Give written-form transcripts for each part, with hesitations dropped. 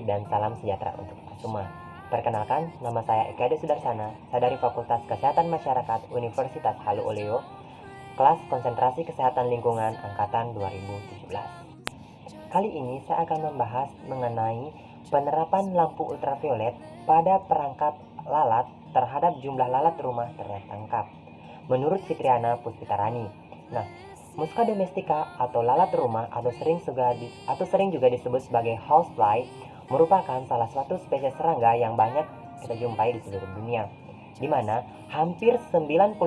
dan salam sejahtera untuk kita semua. Perkenalkan, nama saya Eka Ade Sudarsana, saya dari Fakultas Kesehatan Masyarakat Universitas Halu Oleo, kelas konsentrasi kesehatan lingkungan angkatan 2017. Kali ini saya akan membahas mengenai penerapan lampu ultraviolet pada perangkap lalat terhadap jumlah lalat rumah tertangkap. Menurut Fitriana Puspitarani. Nah, Musca domestica atau lalat rumah atau sering juga disebut sebagai housefly merupakan salah satu spesies serangga yang banyak kita jumpai di seluruh dunia, di mana hampir 95%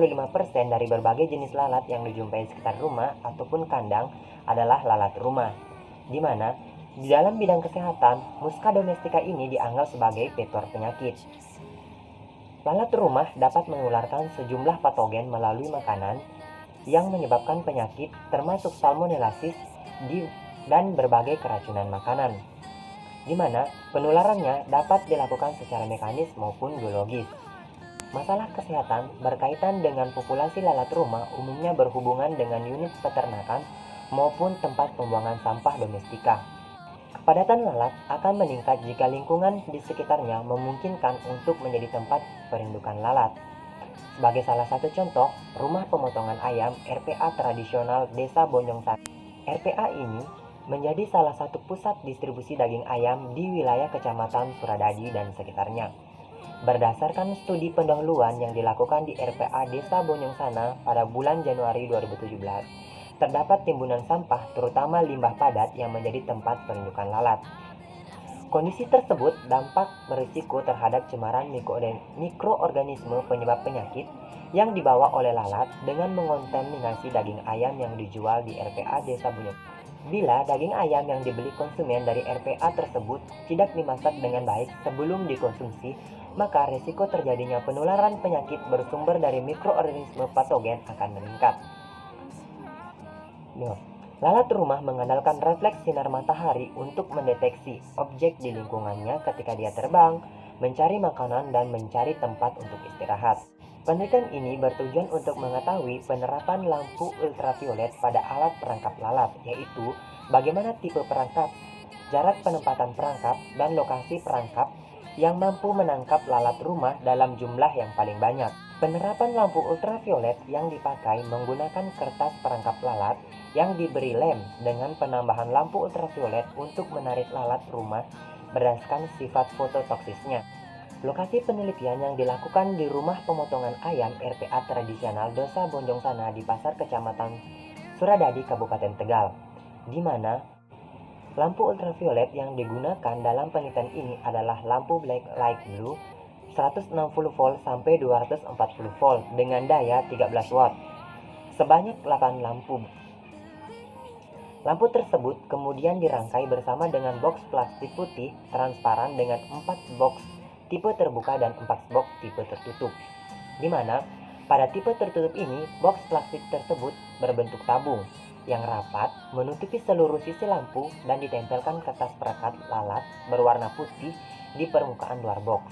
dari berbagai jenis lalat yang dijumpai di sekitar rumah ataupun kandang adalah lalat rumah, di mana di dalam bidang kesehatan, Musca domestica ini dianggap sebagai vektor penyakit. Lalat rumah dapat menularkan sejumlah patogen melalui makanan yang menyebabkan penyakit termasuk salmonellosis dan berbagai keracunan makanan, di mana penularannya dapat dilakukan secara mekanis maupun biologis. Masalah kesehatan berkaitan dengan populasi lalat rumah umumnya berhubungan dengan unit peternakan maupun tempat pembuangan sampah domestika. Kepadatan lalat akan meningkat jika lingkungan di sekitarnya memungkinkan untuk menjadi tempat perindukan lalat. Sebagai salah satu contoh, rumah pemotongan ayam RPA tradisional Desa Bonyongsana. RPA ini menjadi salah satu pusat distribusi daging ayam di wilayah Kecamatan Suradadi dan sekitarnya. Berdasarkan studi pendahuluan yang dilakukan di RPA Desa Bonyongsana pada bulan Januari 2017, terdapat timbunan sampah terutama limbah padat yang menjadi tempat perindukan lalat. Kondisi tersebut dampak berisiko terhadap cemaran mikroorganisme penyebab penyakit yang dibawa oleh lalat dengan mengontaminasi daging ayam yang dijual di RPA Desa Bunyok. Bila daging ayam yang dibeli konsumen dari RPA tersebut tidak dimasak dengan baik sebelum dikonsumsi, maka risiko terjadinya penularan penyakit bersumber dari mikroorganisme patogen akan meningkat. Lalat rumah mengandalkan refleks sinar matahari untuk mendeteksi objek di lingkungannya ketika dia terbang, mencari makanan, dan mencari tempat untuk istirahat. Penelitian ini bertujuan untuk mengetahui penerapan lampu ultraviolet pada alat perangkap lalat, yaitu bagaimana tipe perangkap, jarak penempatan perangkap, dan lokasi perangkap yang mampu menangkap lalat rumah dalam jumlah yang paling banyak. Penerapan lampu ultraviolet yang dipakai menggunakan kertas perangkap lalat yang diberi lem dengan penambahan lampu ultraviolet untuk menarik lalat rumah berdasarkan sifat fototoksisnya. Lokasi penelitian yang dilakukan di rumah pemotongan ayam RPA tradisional Desa Bonyongsana di Pasar Kecamatan Suradadi, Kabupaten Tegal, di mana lampu ultraviolet yang digunakan dalam penelitian ini adalah lampu black light blue 160 volt sampai 240 volt dengan daya 13 watt. Sebanyak 8 lampu. Lampu tersebut kemudian dirangkai bersama dengan box plastik putih transparan dengan 4 box tipe terbuka dan 4 box tipe tertutup. Di mana pada tipe tertutup ini box plastik tersebut berbentuk tabung yang rapat menutupi seluruh sisi lampu dan ditempelkan kertas perekat lalat berwarna putih di permukaan luar box.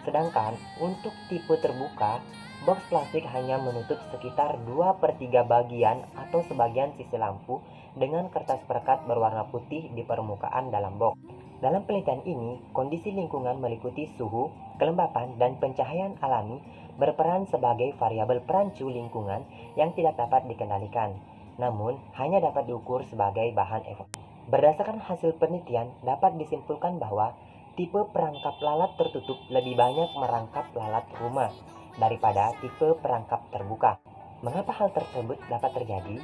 Sedangkan untuk tipe terbuka, box plastik hanya menutup sekitar 2/3 bagian atau sebagian sisi lampu dengan kertas perekat berwarna putih di permukaan dalam box. Dalam penelitian ini, kondisi lingkungan meliputi suhu, kelembapan, dan pencahayaan alami berperan sebagai variabel perancu lingkungan yang tidak dapat dikendalikan, namun hanya dapat diukur sebagai bahan evaluasi. Berdasarkan hasil penelitian, dapat disimpulkan bahwa tipe perangkap lalat tertutup lebih banyak merangkap lalat rumah daripada tipe perangkap terbuka. Mengapa hal tersebut dapat terjadi?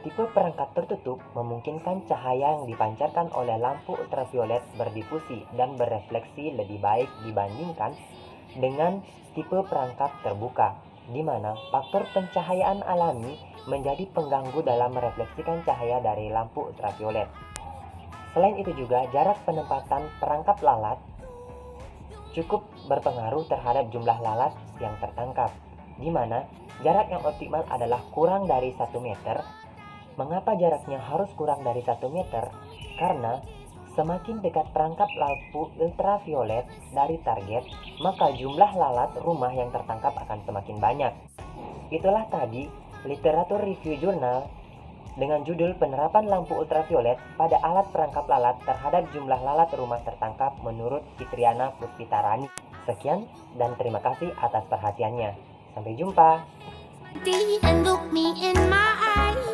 Tipe perangkap tertutup memungkinkan cahaya yang dipancarkan oleh lampu ultraviolet berdifusi dan berefleksi lebih baik dibandingkan dengan tipe perangkap terbuka, di mana faktor pencahayaan alami menjadi pengganggu dalam merefleksikan cahaya dari lampu ultraviolet. Selain itu juga jarak penempatan perangkap lalat cukup berpengaruh terhadap jumlah lalat yang tertangkap, di mana jarak yang optimal adalah kurang dari 1 meter. Mengapa jaraknya harus kurang dari 1 meter? Karena semakin dekat perangkap lampu ultraviolet dari target, maka jumlah lalat rumah yang tertangkap akan semakin banyak. Itulah tadi literatur review jurnal dengan judul Penerapan Lampu Ultraviolet pada Alat Perangkap Lalat terhadap Jumlah Lalat Rumah Tertangkap menurut Fitriana Puspitarani. Sekian dan terima kasih atas perhatiannya. Sampai jumpa. And look me in my eyes.